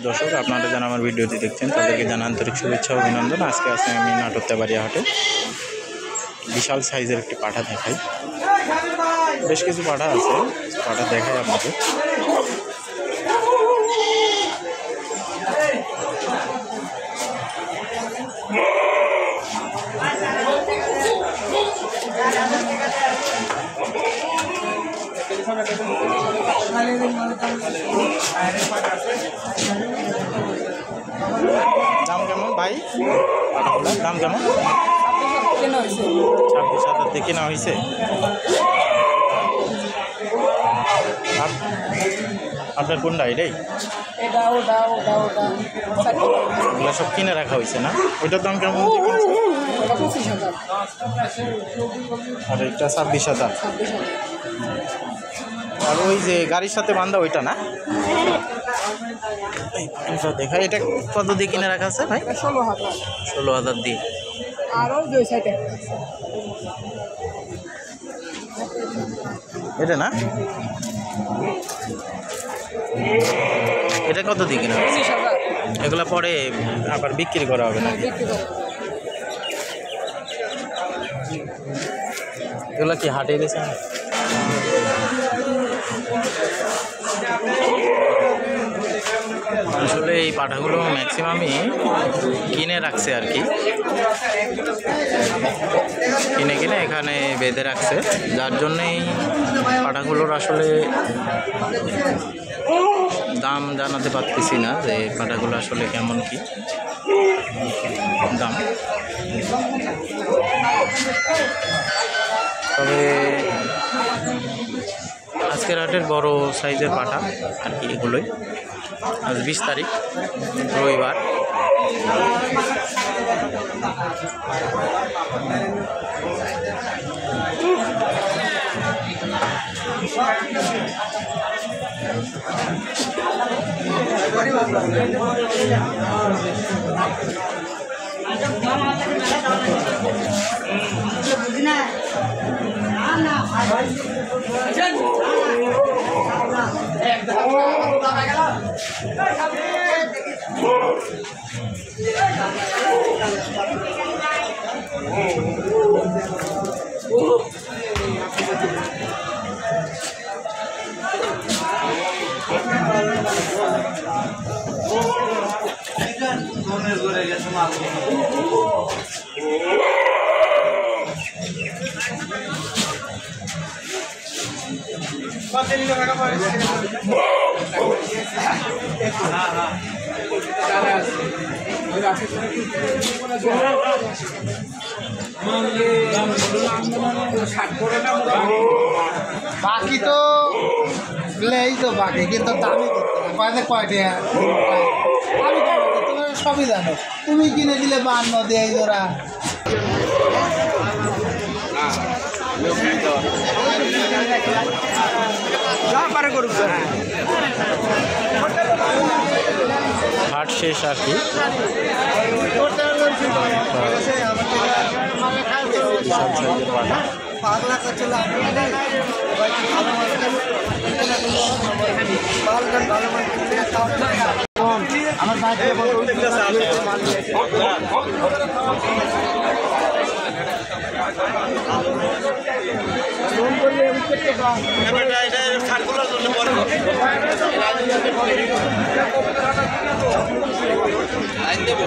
দর্শক আপনারা যারা আমার ভিডিওটি দেখছেন তাদেরকে জানা আন্তরিক শুভেচ্ছা ও অভিনন্দন। আজকে আছে আমি নাটোরতেবাড়িয়া হাটে বিশাল সাইজের একটি পাঠা দেখাই। বেশ কিছু পাঠা আছে, পাঠা দেখাই আপনাকে। দাম কেমন ভাই? পাঠাগুলার দাম কেমন? 26,000 দিয়ে কেনা হয়েছে। আপনার কোনটা এটাই? এগুলো সব কিনে রাখা হয়েছে না? ওইটার দাম কেমন? আর এটা 26,000। আর ওই যে গাড়ির সাথে বান্ধা ওইটা না? দেখা এটা কত দিয়ে কিনে রাখা আছে ভাই? 16,000 দিয়ে। এটা না, এটা কত দিয়ে কিনা? এগুলা পরে আবার বিক্রি করা হবে না? এগুলা কি হাটে গেছে? আসলে এই পাঠাগুলো ম্যাক্সিমামই কিনে রাখছে আর কি, কিনে এখানে বেঁধে রাখছে, যার জন্যেই পাঠাগুলোর আসলে দাম জানাতে পারতেছি না যে পাঠাগুলো আসলে কেমন কি দাম। তবে আজকের হাটের বড় সাইজের পাঠা আর কি এগুলোই। আজ 20 তারিখ রবিবার। বাকি তো এই তো বাকি, কিন্তু দামি করতে কয়টা আমি তোমার সবই জানো। তুমি কিনে দিলে 52 দিয়ে এই জোড়া। হাট শেষ আর কি। আইন দেব।